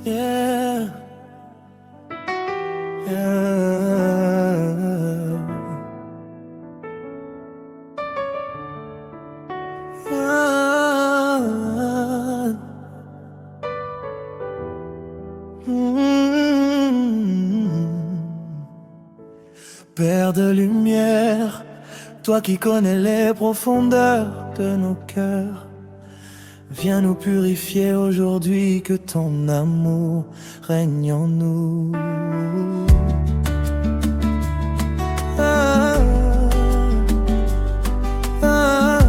Yeah. Yeah. Yeah. Père de lumière, toi qui connais les profondeurs de nos cœurs, viens nous purifier aujourd'hui, que ton amour règne en nous. Ah, ah,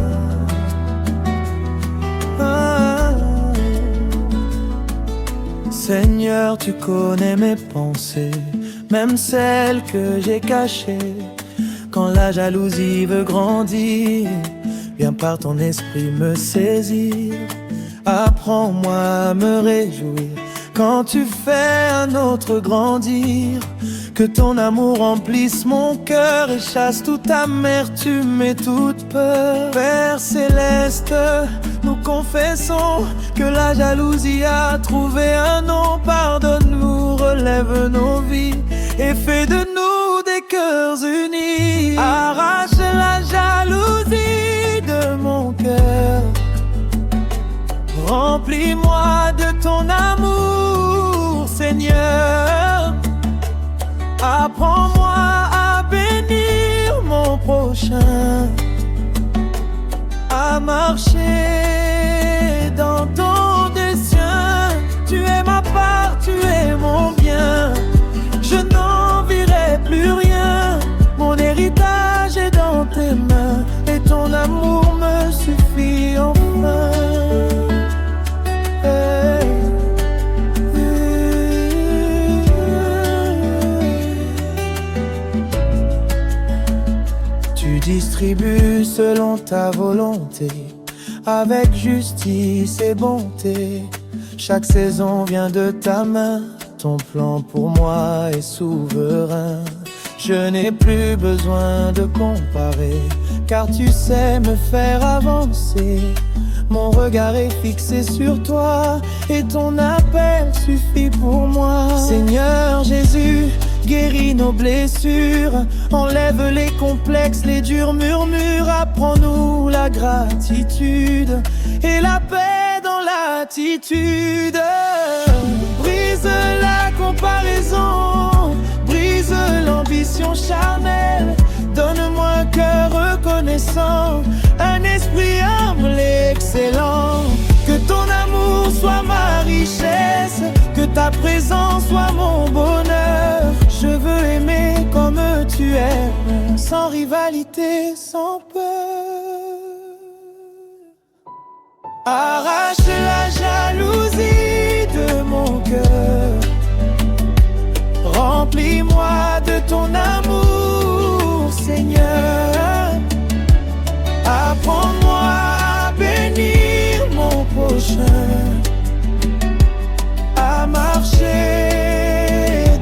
ah. Seigneur, tu connais mes pensées, même celles que j'ai cachées. Quand la jalousie veut grandir, viens par ton esprit me saisir. Apprends-moi à me réjouir quand tu fais un autre grandir. Que ton amour remplisse mon cœur et chasse toute amertume et toute peur. Père céleste, nous confessons que la jalousie a trouvé un nom. Pardonne-nous, relève nos vies et fais de nous des cœurs unis. Arrache la jalousie de mon cœur, remplis-moi de ton amour, Seigneur. Apprends-moi à bénir mon prochain, à marcher dans ton dessein. Tu es ma part, tu es mon bien, je n'envierai plus rien. Mon héritage est dans tes mains et ton amour me suffit enfin. Tu distribues selon ta volonté, avec justice et bonté. Chaque saison vient de ta main, ton plan pour moi est souverain. Je n'ai plus besoin de comparer, car tu sais me faire avancer. Mon regard est fixé sur toi et ton appel suffit pour moi. Seigneur Jésus, guéris nos blessures, enlève les complexes, les durs murmures. Apprends-nous la gratitude et la paix dans l'attitude. Brise la comparaison, brise l'ambition charnelle. Donne-moi un cœur reconnaissant, un esprit humble et excellent. Que ton amour soit ma richesse, que ta présence soit mon bonheur. Je veux aimer comme tu aimes, sans rivalité, sans peur. Arrache la jalousie de mon cœur, remplis-moi de ton amour, Seigneur. Apprends-moi à bénir mon prochain, à marcher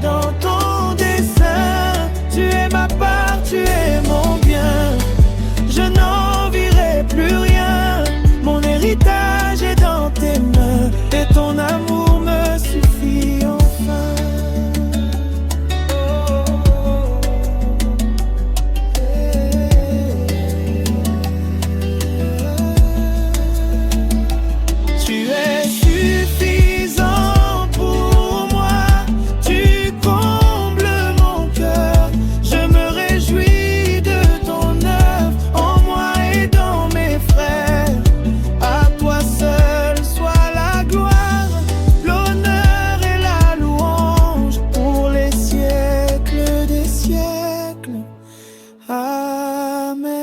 dans ton dessein. Tu es ma part, tu es mon bien, je n'envierai plus rien. Mon héritage est dans tes mains et ton amour me suffit enfin. Tu es suffisant pour moi, tu combles mon cœur. Je me réjouis de ton œuvre en moi et dans mes frères. À toi seul soit la gloire, l'honneur et la louange pour les siècles des siècles. Amen.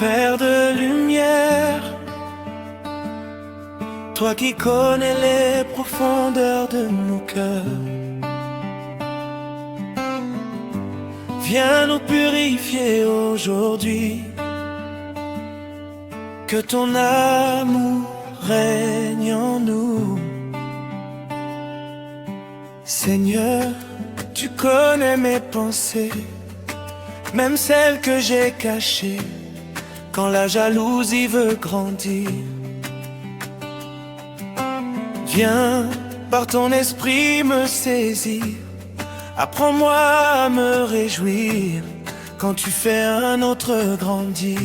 Père de lumière, toi qui connais les profondeurs de nos cœurs, Viens nous purifier aujourd'hui, que ton amour règne en nous. Seigneur, tu connais mes pensées, même celles que j'ai cachées, quand la jalousie veut grandir. Viens par ton esprit me saisir, apprends-moi à me réjouir quand tu fais un autre grandir.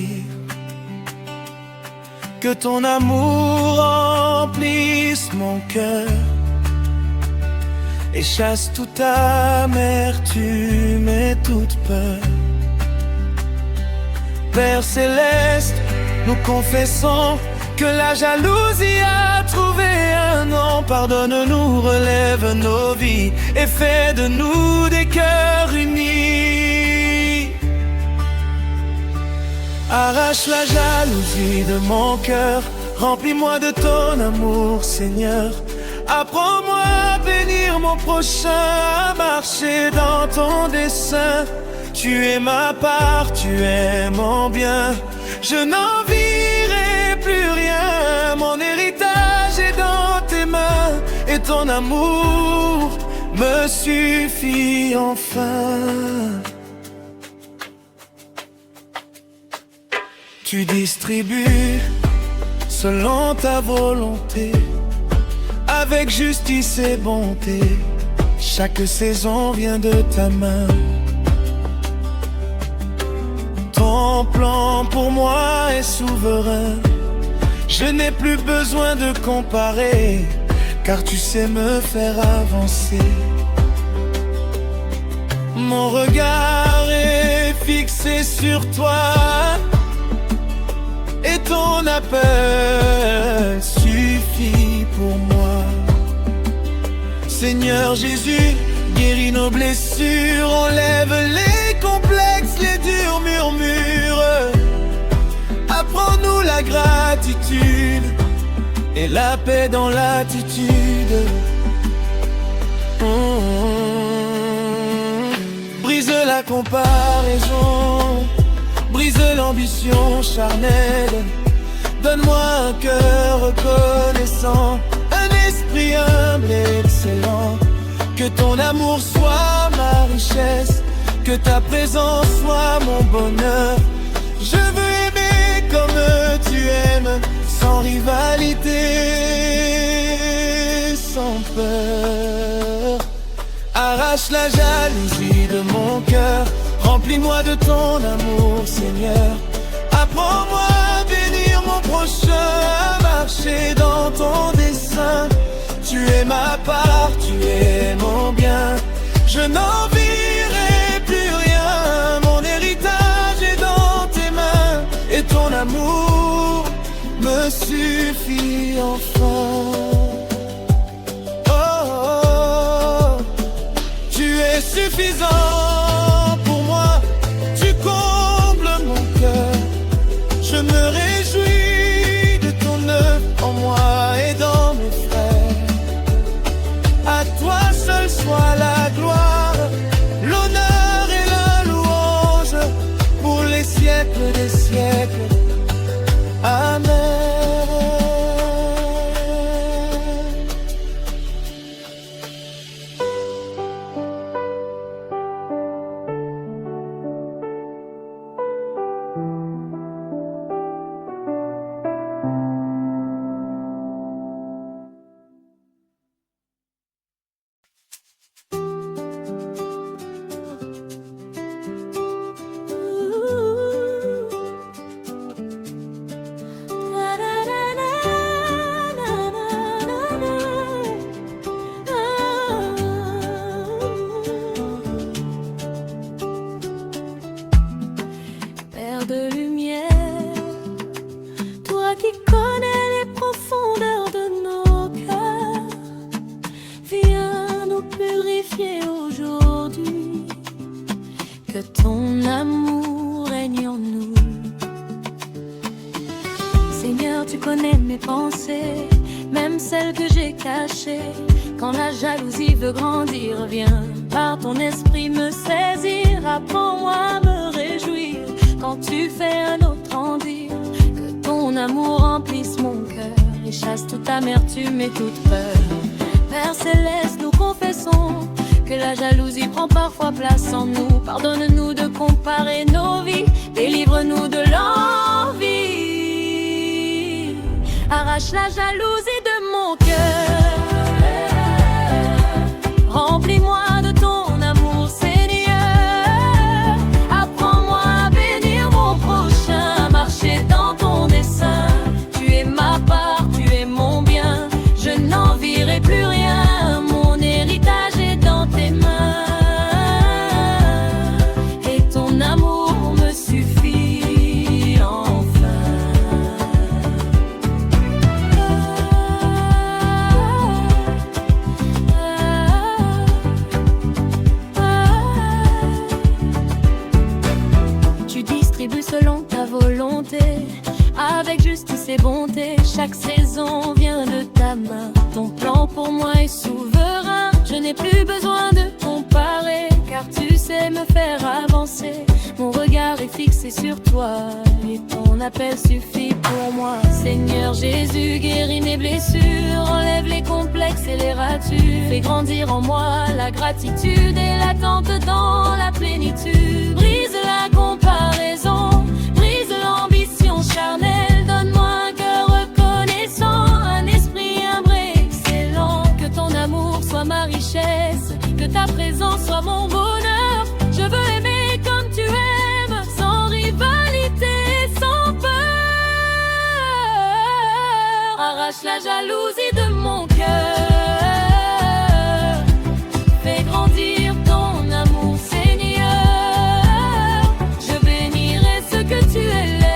Que ton amour remplisse mon cœur et chasse toute amertume et toute peur. Père céleste, nous confessons que la jalousie a trouvé un nom. Pardonne-nous, relève nos vies et fais de nous des cœurs unis. Arrache la jalousie de mon cœur, remplis-moi de ton amour, Seigneur. Apprends-moi à bénir mon prochain, à marcher dans ton dessein. Tu es ma part, tu es mon bien, je n'envierai plus rien. Mon héritage est dans tes mains et ton amour me suffit enfin. Tu distribues selon ta volonté, avec justice et bonté. Chaque saison vient de ta main. Ton plan pour moi est souverain. Je n'ai plus besoin de comparer, car tu sais me faire avancer. Mon regard est fixé sur toi, et ton appel suffit pour moi. Seigneur Jésus, guéris nos blessures, enlève les complexes, les durs murmures. Apprends-nous la gratitude et la paix dans l'attitude. Brise la comparaison, brise l'ambition charnelle. Donne-moi un cœur reconnaissant, un esprit humble et excellent. Que ton amour soit ma richesse, que ta présence soit mon bonheur. Je veux aimer comme tu aimes, sans rivalité, sans peur. Arrache la jalousie de mon cœur, remplis-moi de ton amour, Seigneur. Apprends-moi à bénir mon prochain, à marcher dans ton dessein. Tu es ma part, tu es mon bien, je n'envierai plus rien. Mon héritage est dans tes mains et ton amour me suffit enfin. Oh, oh, oh. Tu es suffisant pour moi, tu combles mon cœur. Je me réjouis de ton œuvre en moi et dans mes frères. À toi seul soit la gloire, l'honneur et la louange pour les siècles des siècles. Amen. De lumière, toi qui connais les profondeurs de nos cœurs, viens nous purifier aujourd'hui, que ton amour règne en nous. Seigneur, tu connais mes pensées, même celles que j'ai cachées. Quand la jalousie veut grandir, viens par ton esprit me saisir. Apprends-moi à me réjouir quand tu fais un autre en dire. Que ton amour remplisse mon cœur et chasse toute amertume et toute peur. Père céleste, nous confessons que la jalousie prend parfois place en nous. Pardonne-nous de comparer nos vies, délivre-nous de l'envie. Arrache la jalousie de mon cœur, remplis-moi de ton amour, Seigneur. Apprends-moi à bénir mon prochain, marcher dans ton dessein. Tu es ma part, tu es mon bien, je n'envierai plus rien. Mon héritage est dans tes mains, et ton amour me suffit enfin. Tu distribues selon ta volonté, avec justice et bonté. Chaque saison vient de ta main, ton plan pour moi est souverain. Je n'ai plus besoin de comparer, car tu sais me faire avancer. Mon regard est fixé sur toi, et ton appel suffit pour moi. Seigneur Jésus, guéris mes blessures, enlève les complexes et les ratures. Fais grandir en moi la gratitude et l'attente dans la plénitude. Brise la comparaison, brise l'ambition charnelle. Donne-moi un cœur reconnaissant, un esprit humble excellent. Que ton amour soit ma richesse, que ta présence soit mon bonheur. Je veux aimer comme tu aimes, sans rivalité, sans peur. Arrache la jalousie de mon cœur, fais grandir ton amour, Seigneur. Je bénirai ce que tu élèves,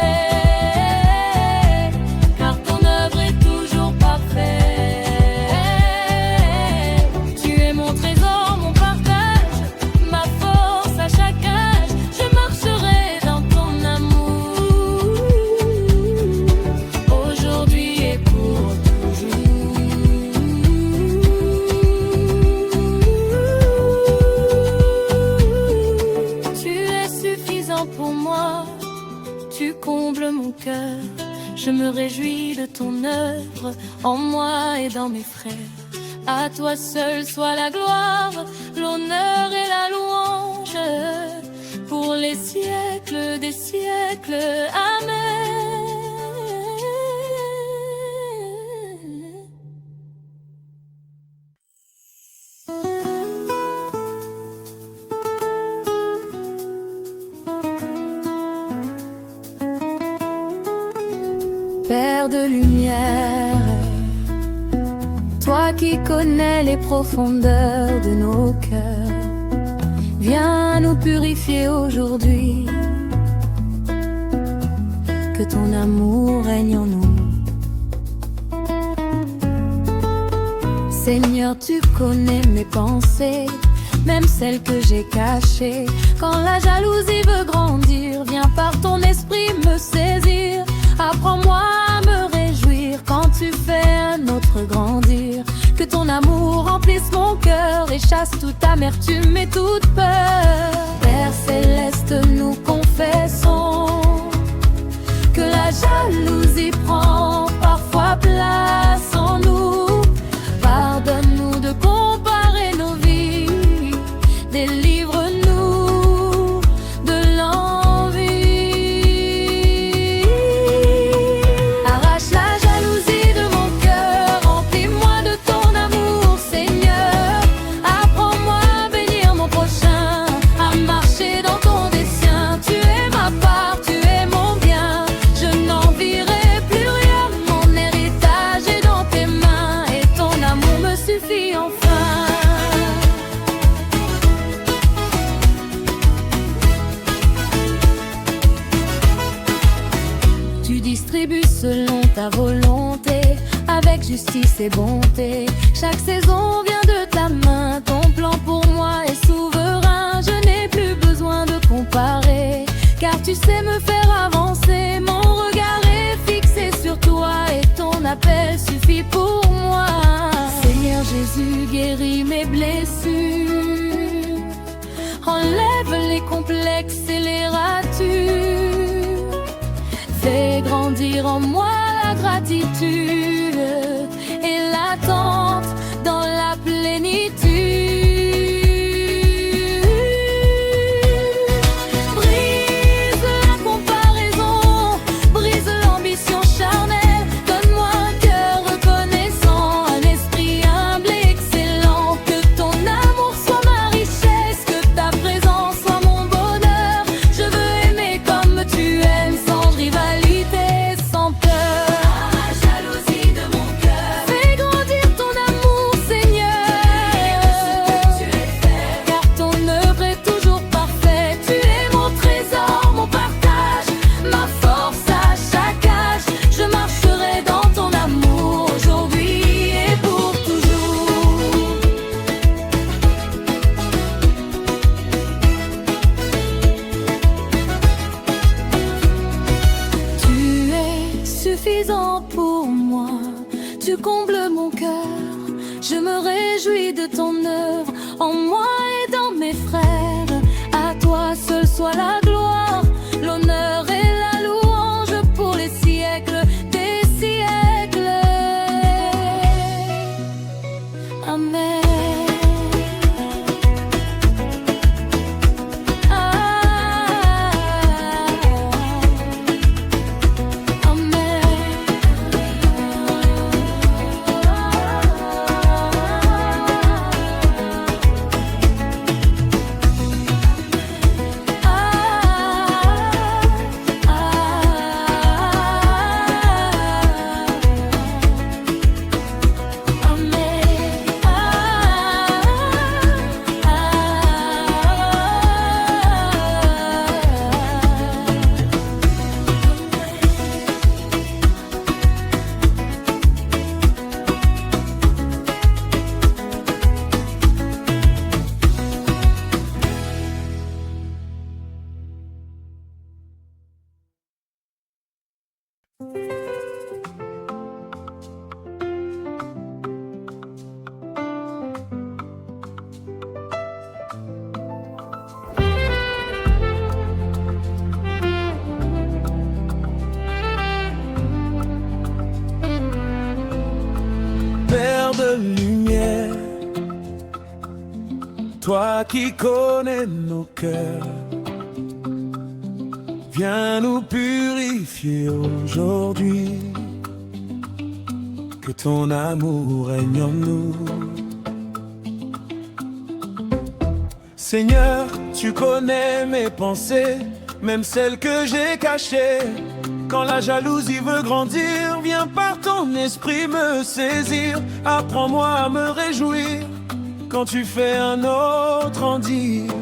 car ton œuvre est toujours parfaite. Tu es mon trésor, mon partage, ma force à chaque âge. Je marcherai dans ton amour, aujourd'hui et pour toujours. Tu es suffisant pour moi, tu combles mon cœur. Je me réjouis de ton œuvre en moi et dans mes frères. À toi seul soit la gloire, l'honneur et la louange, pour les siècles des siècles. Amen. Père de lumière, toi qui connais les profondeurs de nos cœurs, viens nous purifier aujourd'hui. Que ton amour règne en nous. Seigneur, tu connais mes pensées, même celles que j'ai cachées. Quand la jalousie veut grandir, viens par ton esprit me saisir. Apprends-moi à me réjouir quand tu fais un autre grandir. Que ton amour remplisse mon cœur et chasse toute amertume et toute peur. Père céleste, nous confessons que la jalousie prend parfois place en nous. Pardonne-nous de comparer nos vies, délivre-nous de l'envie. Arrache la jalousie de mon cœur, remplis-moi de ton amour, Seigneur. Apprends-moi à bénir mon prochain, à marcher dans ton dessein. Tu es ma part, tu es mon bien, je n'envierai plus rien. Mon héritage est dans tes mains, et ton amour me suffit enfin. Tu distribues selon ta volonté, avec justice et bonté. Chaque saison vient de ta main, ton plan pour moi est souverain. Je n'ai plus besoin de comparer, car tu sais me faire avancer. Mon regard est fixé sur toi, et ton appel suffit pour moi. Seigneur Jésus, guéris mes blessures, en moi la gratitude et l'attente dans la plénitude. Brise la comparaison, brise l'ambition charnelle. Donne-moi un cœur reconnaissant, un esprit humble et excellent. Que ton amour soit ma richesse, que ta présence soit mon bonheur. Je veux aimer comme tu aimes, sans rivalité, sans peur. La jalousie de mon cœur, fais grandir ton amour, Seigneur. Tu es fait, car ton œuvre est toujours parfaite. Tu es mon trésor, mon partage, ma force à chaque âge. Je marcherai dans ton amour aujourd'hui et pour toujours. Tu es suffisant pour moi, tu combles mon cœur. Je me réjouis de ton œuvre en moi et dans mes frères. À toi seul soit la gloire, l'honneur et la louange pour les siècles des siècles. Amen. Père de lumière, toi qui connais nos cœurs, viens nous purifier aujourd'hui. Que ton amour règne en nous. Seigneur, tu connais mes pensées, même celles que j'ai cachées. Quand la jalousie veut grandir, viens par ton esprit me saisir. Apprends-moi à me réjouir quand tu fais un autre en dire.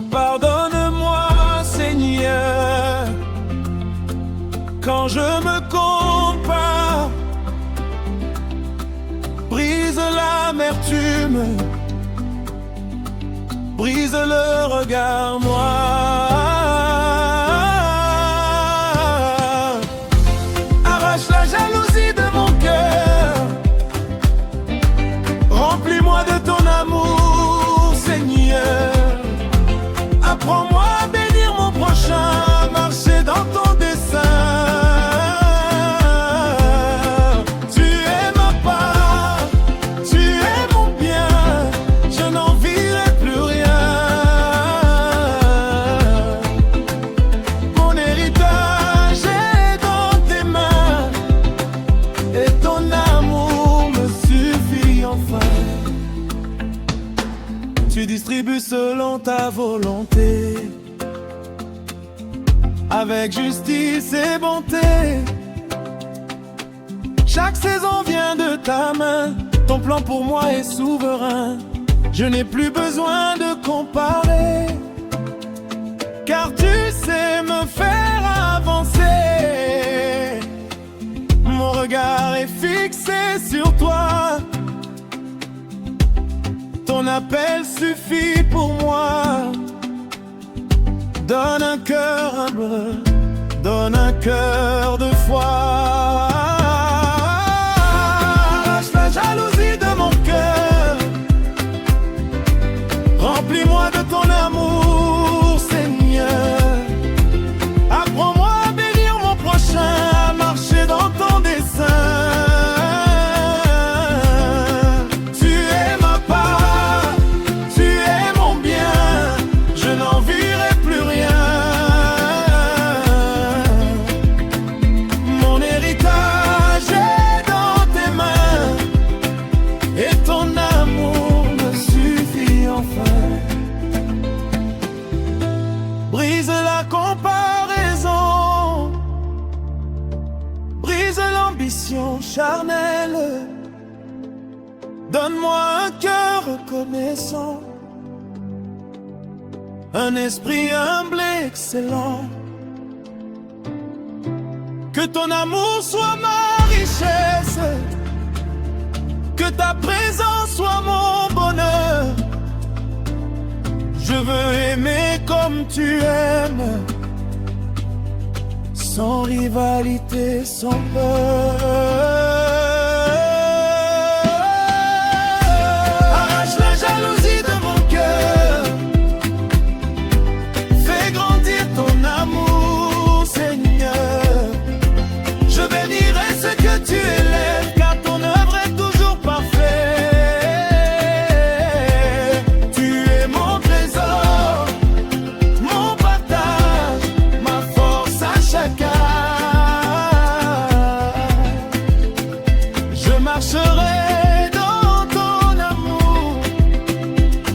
Pardonne-moi, Seigneur, quand je me compare. Brise l'amertume, brise le regard noir. Arrache la jalousie de mon cœur, remplis-moi de ton amour, Seigneur. Apprends-moi à bénir mon prochain, marcher dans ton dessein. Tu es ma part, tu es mon bien, je n'envierai plus rien. Mon héritage est dans tes mains, et ton amour me suffit enfin. Tu distribues selon ta volonté, avec justice et bonté. Chaque saison vient de ta main, ton plan pour moi est souverain. Je n'ai plus besoin de comparer, car tu sais me faire avancer. Mon regard est fixé sur toi, ton appel suffit pour moi. Donne un cœur humble, donne un cœur de foi. Arrache la jalousie de mon cœur, remplis-moi de ton amour, Seigneur. Apprends-moi à bénir charnel. Donne-moi un cœur reconnaissant, un esprit humble et excellent. Que ton amour soit ma richesse, que ta présence soit mon bonheur. Je veux aimer comme tu aimes, sans rivalité, sans peur. Arrache la jalousie de mon cœur, fais grandir ton amour, Seigneur. Je bénirai ce que tu élèves, car ton œuvre est toujours parfaite. Tu es mon trésor, mon partage, ma force à chaque âge. Je marcherai dans ton amour,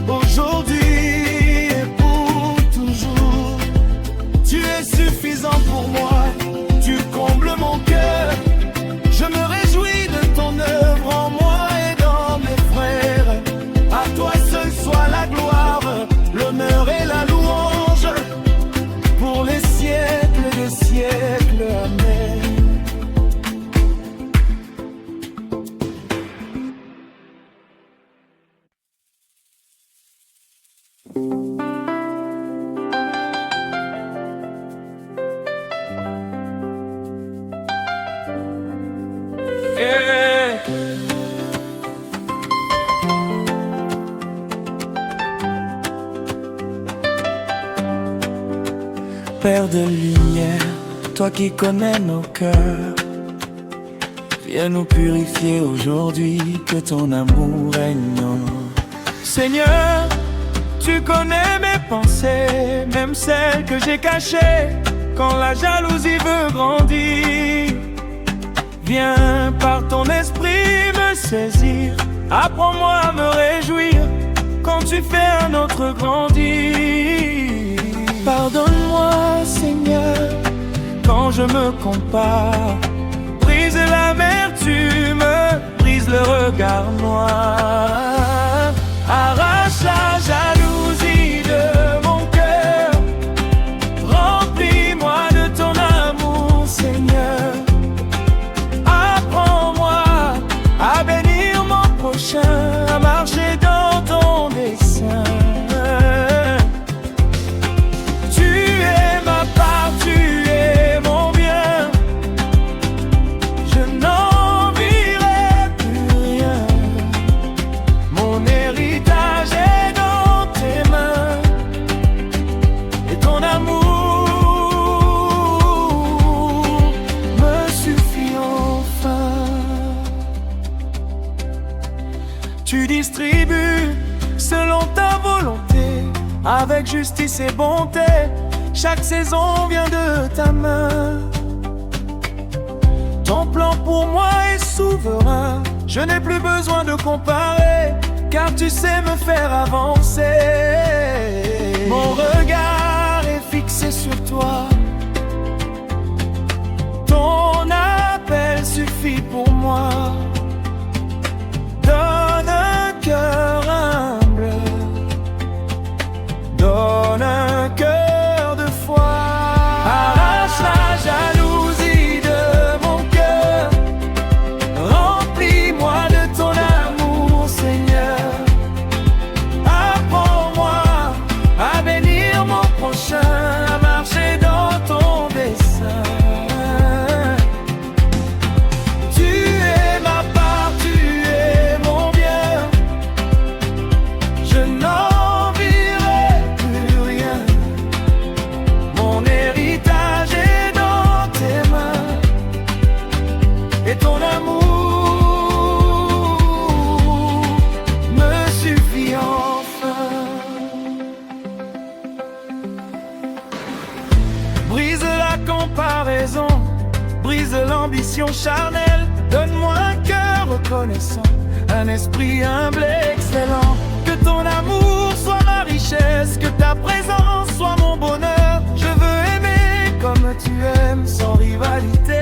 aujourd'hui et pour toujours. Tu es suffisant pour moi, tu combles mon cœur. Je me réjouis de ton œuvre en moi et dans mes frères. À toi seul soit la gloire, l'honneur et la louange, pour les siècles des siècles. Amen. Yeah. Père de lumière, toi qui connais nos cœurs, viens nous purifier aujourd'hui, que ton amour règne en nous. Seigneur, tu connais mes pensées, même celles que j'ai cachées, quand la jalousie veut grandir. Viens par ton esprit me saisir, apprends-moi à me réjouir quand tu fais un autre grandir. Pardonne-moi, Seigneur, quand je me compare, brise l'amertume, brise le regard noir. Arrache la jalousie de mon cœur, remplis-moi de ton amour, Seigneur. Apprends-moi à bénir mon prochain, à marcher dans ton dessein. Tu es ma part, tu es mon bien. Je n'envierai plus rien. Mon héritage est dans tes mains, et ton amour me suffit enfin. Tu distribues selon ta volonté, avec justice et bonté. Chaque saison vient de ta main. Ton plan pour moi est souverain. Je n'ai plus besoin de comparer, car tu sais me faire avancer. Mon regard est fixé sur toi. Ton appel suffit pour moi. Donne un cœur humble, donne un cœur de foi. Arrache la jalousie de mon cœur, remplis-moi de ton amour, Seigneur. Apprends-moi à bénir mon prochain, à marcher dans ton dessein. Tu es ma part, tu es mon bien. Je n'envierai plus rien. Mon héritage est dans tes mains, et ton amour me suffit enfin. Brise la comparaison, brise l'ambition charnelle. Donne-moi un cœur reconnaissant, un esprit humble et excellent. Que ton amour soit ma richesse, que ta présence soit mon bonheur. Je veux aimer comme tu aimes, sans rivalité,